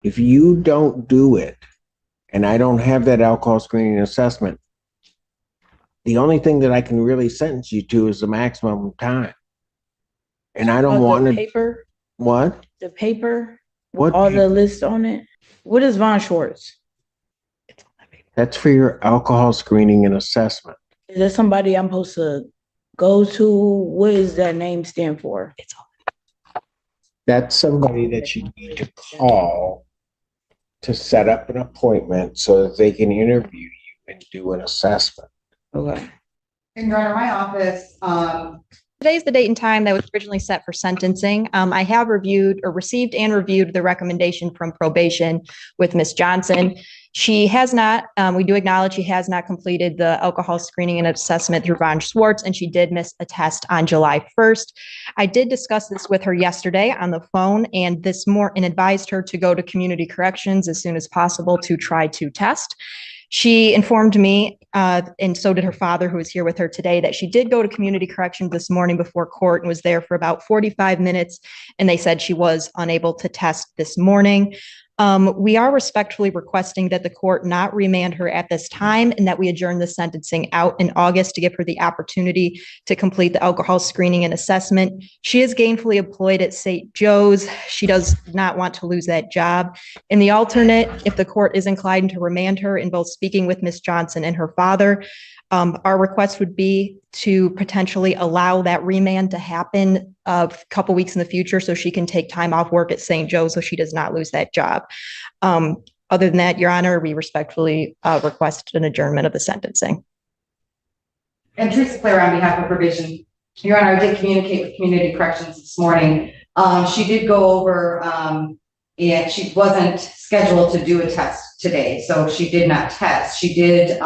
If you don't do it, and I don't have that alcohol screening assessment, the only thing that I can really sentence you to is the maximum time. And I don't want The to. paper, What? the paper with What all paper? the lists on it. What is Von Schwartz? That's for your alcohol screening and assessment. Is that somebody I'm supposed to go to? What does that name stand for? That's somebody that you need to call to set up an appointment so that they can interview you and do an assessment. Okay. And Your Honor, my office, Today's the date and time that was originally set for sentencing. I have reviewed or received and reviewed the recommendation from probation with Ms. Johnson. She has not, we do acknowledge she has not completed the alcohol screening and assessment through Von Schwartz, and she did miss a test on July 1st. I did discuss this with her yesterday on the phone and advised her to go to community corrections as soon as possible to try to test. She informed me, and so did her father, who is here with her today, that she did go to community corrections this morning before court and was there for about 45 minutes. And they said she was unable to test this morning. We are respectfully requesting that the court not remand her at this time and that we adjourn the sentencing out in August to give her the opportunity to complete the alcohol screening and assessment. She is gainfully employed at St. Joe's. She does not want to lose that job. In the alternate, if the court is inclined to remand her in both speaking with Ms. Johnson and her father, our request would be to potentially allow that remand to happen a couple weeks in the future so she can take time off work at St. Joe's so she does not lose that job. Other than that, Your Honor, we respectfully request an adjournment of the sentencing. and Teresa Claire on behalf of probation. Your Honor, I did communicate with community corrections this morning. She did go over, and she wasn't scheduled to do a test today, so she did not test. She did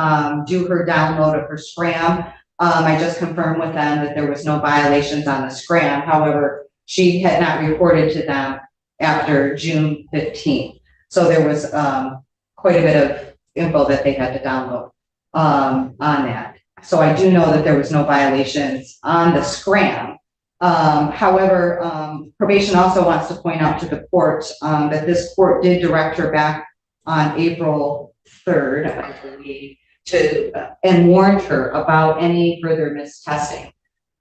do her download of her scram. I just confirmed with them that there was no violations on the scram. However, she had not reported to them after June 15th. So there was quite a bit of info that they had to download on that. So I do know that there was no violations on the scram. However, probation also wants to point out to the court that this court did direct her back on April 3rd, I believe, and warned her about any further mistesting.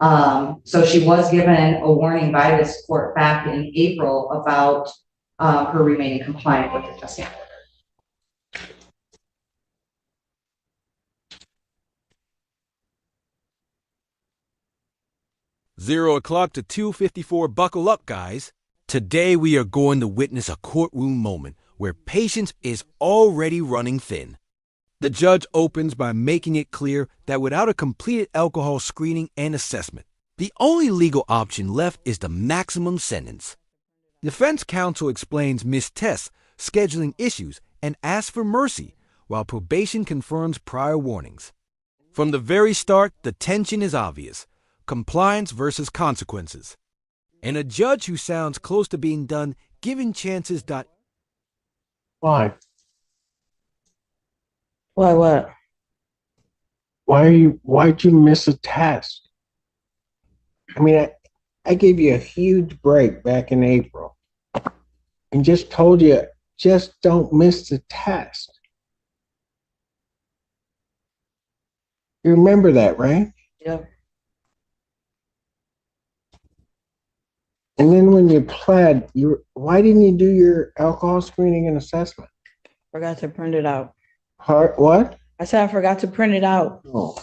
So she was given a warning by this court back in April about her remaining compliant with the testing order. 0 o'clock to 2:54, buckle up, guys. Today we are going to witness a courtroom moment where patience is already running thin. The judge opens by making it clear that without a completed alcohol screening and assessment, the only legal option left is the maximum sentence. Defense counsel explains missed tests, scheduling issues, and asks for mercy, while probation confirms prior warnings. From the very start, the tension is obvious. Compliance versus consequences. And a judge who sounds close to being done giving chances. Why? Why what? Why'd you miss a test? I mean, I gave you a huge break back in April and just told you, just don't miss the test. You remember that, right? Yeah. And then when you pled, why didn't you do your alcohol screening and assessment? Forgot to print it out. What? I said I forgot to print it out. Oh.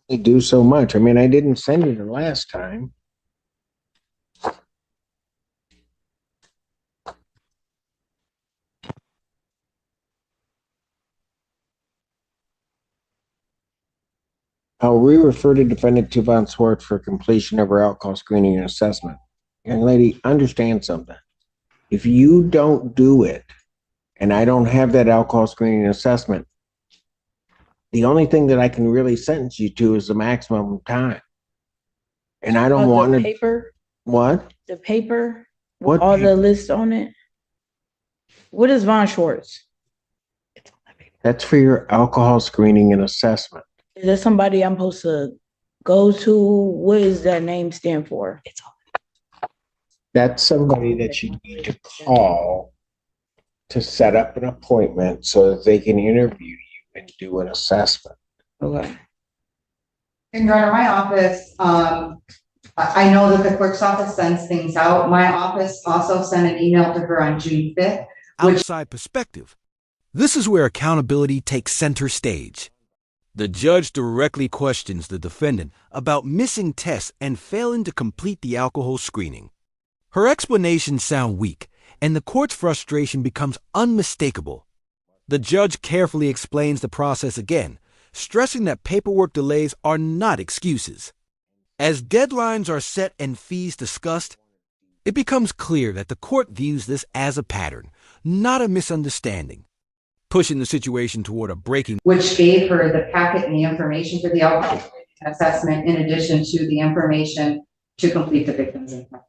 They do so much. I mean, I didn't send you the last time. I'll re-refer to defendant to Von Schwartz for completion of her alcohol screening and assessment. Young lady, understand something. If you don't do it, and I don't have that alcohol screening and assessment, the only thing that I can really sentence you to is the maximum time. And I don't want The to. paper, What? the paper with What all paper? the lists on it. What is Von Schwartz? That's for your alcohol screening and assessment. Is that somebody I'm supposed to go to? What does that name stand for? That's somebody that you need to call to set up an appointment so that they can interview you and do an assessment. Okay. And Your Honor, my office, I know that the clerk's office sends things out. My office also sent an email to her on June 5th. Outside perspective. This is where accountability takes center stage. The judge directly questions the defendant about missing tests and failing to complete the alcohol screening. Her explanations sound weak, and the court's frustration becomes unmistakable. The judge carefully explains the process again, stressing that paperwork delays are not excuses. As deadlines are set and fees discussed, it becomes clear that the court views this as a pattern, not a misunderstanding, pushing the situation toward a breaking. Which gave her the packet and the information for the alcohol assessment in addition to the information to complete the victim's impact.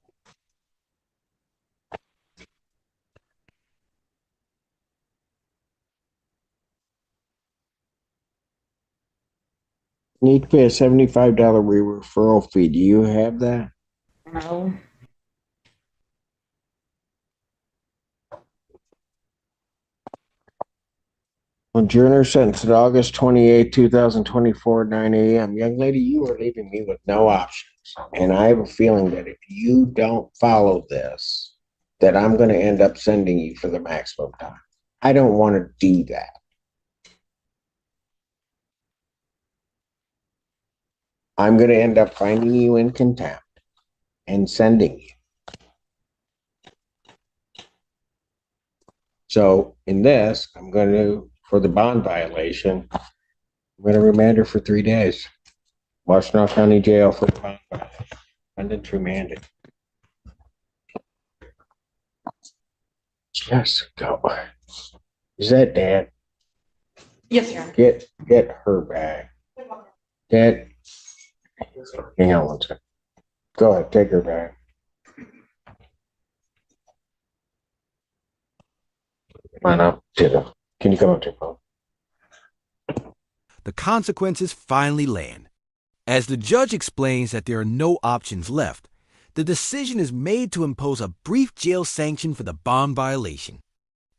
Need to pay a $75 referral fee. Do you have that? No. Adjourner sentenced August 28, 2024, 9 a.m. Young lady, you are leaving me with no options. And I have a feeling that if you don't follow this, that I'm going to end up sending you for the maximum time. I don't want to do that. I'm going to end up finding you in contempt and sending you. So in this, I'm going to, for the bond violation, I'm going to remand her for 3 days. Washtenaw County Jail for the bond violation. Defendant's remanded. Yes, go. Is that Dad? Yes, Your Honor. Get her back. Dad, hang on one second. Go ahead, take her back. Come on up to the, can you come up to the phone? The consequences finally land. As the judge explains that there are no options left, the decision is made to impose a brief jail sanction for the bond violation.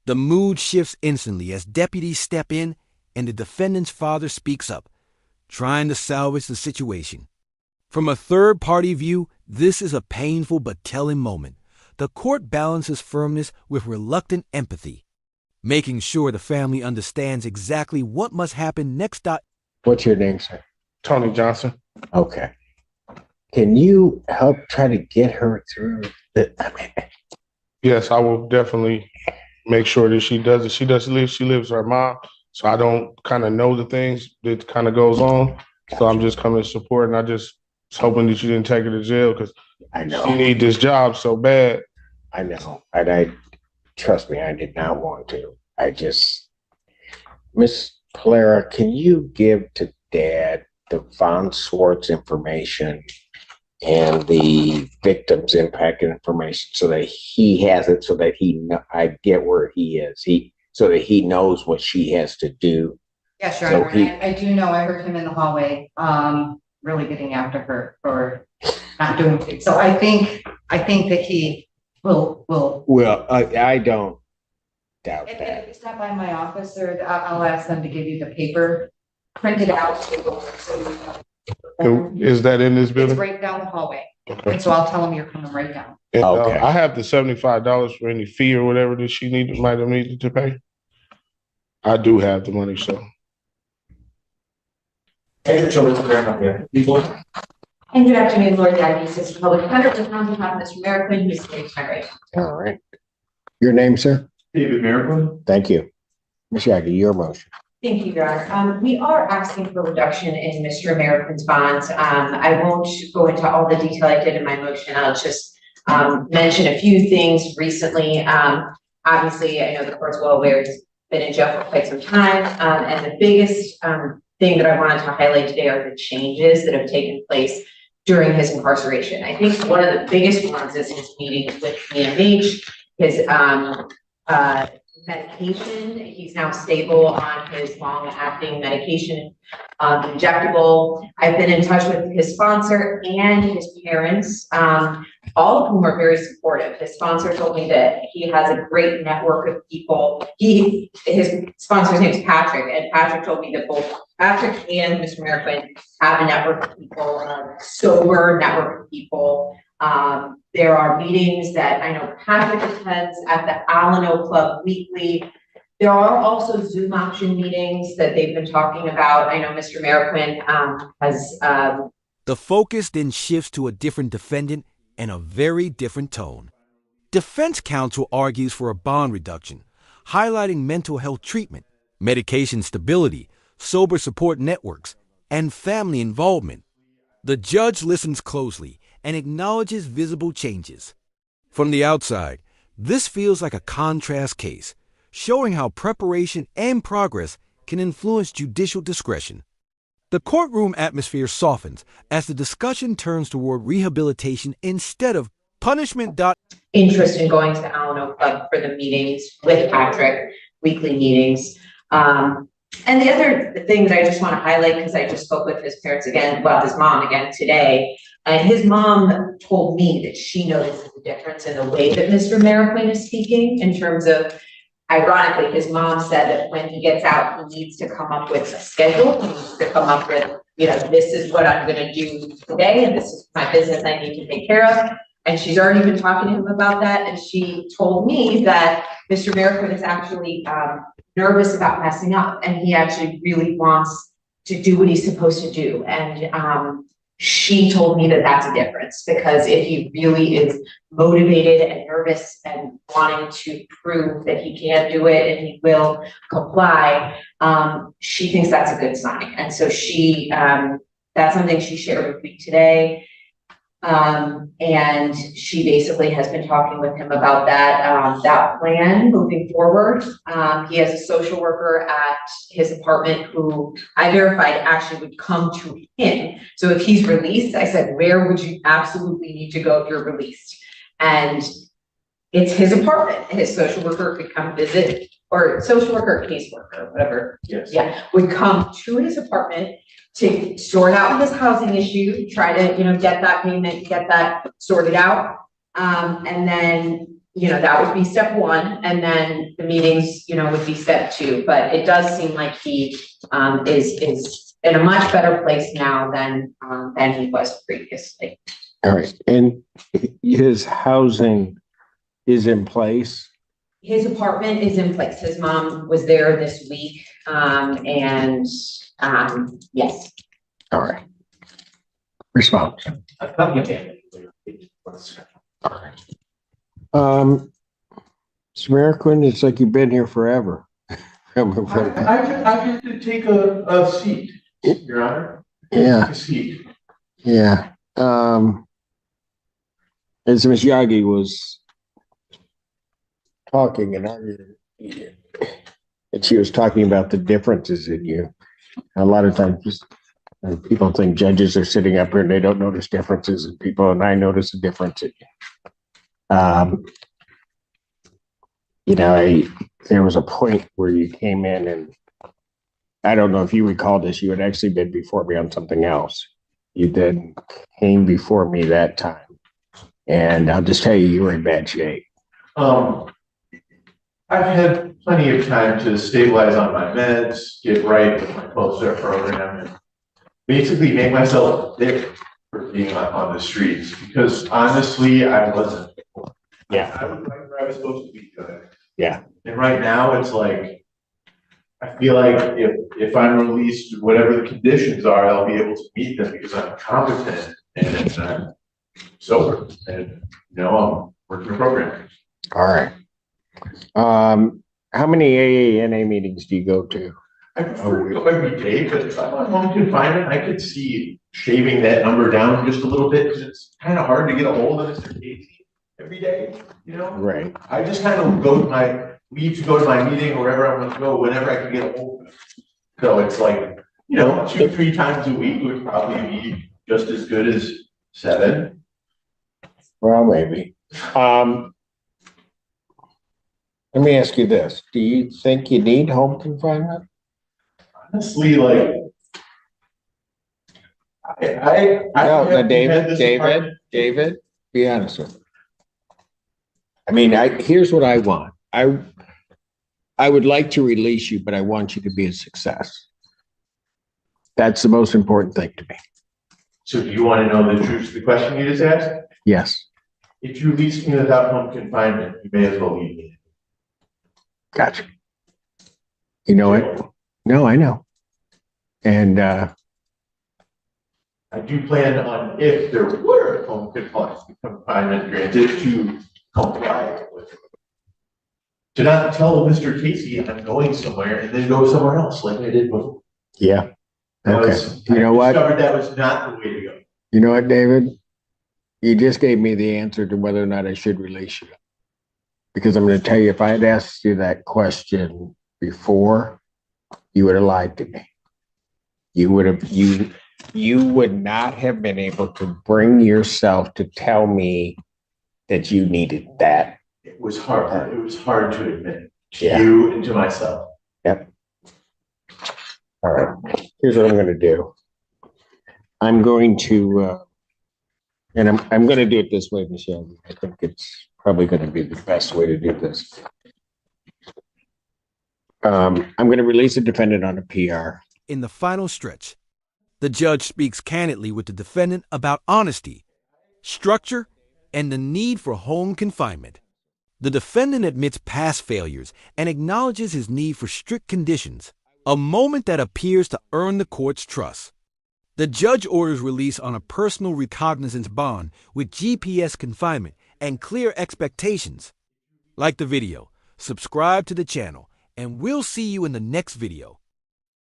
The mood shifts instantly as deputies step in and the defendant's father speaks up, trying to salvage the situation. From a third-party view, this is a painful but telling moment. The court balances firmness with reluctant empathy, making sure the family understands exactly what must happen next. What's your name, sir? Tony Johnson. Okay. Can you help try to get her through the, Yes, I will definitely make sure that she does it. She lives with her mom, so I don't kind of know the things that kind of goes on. So I'm just coming to support, and I just was hoping that you didn't take her to jail because I know. she need this job so bad. I know. And I trust me, I did not want to. I just, Miss Polera, can you give to Dad the Von Schwartz information and the victim's impact information so that he has it, so that I get where he is, so that he knows what she has to do. Yes, Your So Honor. I do know, I heard him in the hallway, really getting after her for not doing it. So I think that he will. Well, I don't doubt If that. you stop by my office, or I'll ask them to give you the paper printed out. Is that in this It's building? right down the hallway. Okay. And so I'll tell them you're coming right down. And, Okay. I have the $75 for any fee or whatever that she might have needed to pay. I do have the money, so. And good afternoon, Lord Deputy Assistant Public Defender, with on behalf of Mr. Merrick, who's here tonight. All right. Your name, sir? David Merrick. Thank you. Ms. Yagi, your motion. Thank you, Your Honor. We are asking for reduction in Mr. American's bonds. I won't go into all the detail I did in my motion. I'll just mention a few things recently. Obviously, I know the court's well aware he's been in jail for quite some time. And the biggest thing that I wanted to highlight today are the changes that have taken place during his incarceration. I think one of the biggest ones is his meeting with me and H, his medication. He's now stable on his long-acting medication, injectable. I've been in touch with his sponsor and his parents, all of whom are very supportive. His sponsor told me that he has a great network of people. His sponsor's name is Patrick, and Patrick told me that both Patrick and Mr. Merriquin have a network of people, a sober network of people. There are meetings that I know Patrick attends at the Alano Club weekly. There are also Zoom option meetings that they've been talking about. I know Mr. Merriquin has. The focus then shifts to a different defendant and a very different tone. Defense counsel argues for a bond reduction, highlighting mental health treatment, medication stability, sober support networks, and family involvement. The judge listens closely and acknowledges visible changes. From the outside, this feels like a contrast case, showing how preparation and progress can influence judicial discretion. The courtroom atmosphere softens as the discussion turns toward rehabilitation instead of punishment. Interest in going to the Alano Club for the meetings with Patrick, weekly meetings. And the other thing that I just want to highlight, because I just spoke with his parents again, well, his mom again today, and his mom told me that she notices the difference in the way that Mr. Merriquin is speaking in terms of, ironically, his mom said that when he gets out, he needs to come up with a schedule. He needs to come up with, this is what I'm going to do today, and this is my business I need to take care of. And she's already been talking to him about that. And she told me that Mr. Merriquin is actually nervous about messing up, and he actually really wants to do what he's supposed to do. And she told me that that's a difference, because if he really is motivated and nervous and wanting to prove that he can do it and he will comply, she thinks that's a good sign. And so that's something she shared with me today. And she basically has been talking with him about that plan moving forward. He has a social worker at his apartment who I verified actually would come to him. So if he's released, I said, where would you absolutely need to go if you're released? And it's his apartment. His social worker could come visit, or social worker, caseworker, whatever. Yes. Yeah, would come to his apartment to sort out his housing issue, try to, get that payment, get that sorted out. And then, that would be step one. And then the meetings, would be step two. But it does seem like he is in a much better place now than he was previously. All right. And his housing is in place? His apartment is in place. His mom was there this week. Yes. All right. Response. All right. Samariquin, it's like you've been here forever. I could take a seat, Your Honor. Yeah. A seat. Yeah. As Ms. Yagi was talking and arguing, and she was talking about the differences in you. A lot of times people think judges are sitting up here and they don't notice differences in people, and I notice a difference in you. There was a point where you came in, and I don't know if you recall this, you had actually been before me on something else. You then came before me that time, and I'll just tell you, you were in bad shape. I've had plenty of time to stabilize on my meds, get right with my 12-step program, and basically make myself thick for being on the streets, because honestly, I wasn't. Yeah. I was right where I was supposed to be good. Yeah. And right now, it's like, I feel like if I'm released, whatever the conditions are, I'll be able to meet them because I'm competent and I'm sober, and I'm working the program. All right. How many AANA meetings do you go to? I prefer to go every day, but if I'm on home confinement, I could see shaving that number down just a little bit, because it's kind of hard to get a hold of Mr. Casey every day, Right. I just kind of leave to go to my meeting or wherever I want to go whenever I can get a hold of him. So it's like, 2-3 times a week would probably be just as good as 7. Well, maybe. Let me ask you this. Do you think you need home confinement? Honestly, like. No, have David, had this David, apartment- David, be honest with me. I mean, here's what I want. I would like to release you, but I want you to be a success. That's the most important thing to me. So do you want to know the truth of the question you just asked? Yes, If you release me without home confinement, you may as well leave me. gotcha. You know what? No, I know. And I do plan on, if there were home confinement granted, to comply with it. To not tell Mr. Casey I'm going somewhere and then go somewhere else like I did before. yeah, That okay. was- You know I what? discovered that was not the way to go. You know what, David? You just gave me the answer to whether or not I should release you. Because I'm going to tell you, if I had asked you that question before, you would have lied to me. You would not have been able to bring yourself to tell me that you needed that. It was hard. It was hard to admit to Yeah. you and to myself. Yep. All right. Here's what I'm going to do. I'm going to, and I'm going to do it this way, Michelle. I think it's probably going to be the best way to do this. I'm going to release a defendant on a PR. In the final stretch, the judge speaks candidly with the defendant about honesty, structure, and the need for home confinement. The defendant admits past failures and acknowledges his need for strict conditions, a moment that appears to earn the court's trust. The judge orders release on a personal recognizance bond with GPS confinement and clear expectations. Like the video, subscribe to the channel, and we'll see you in the next video.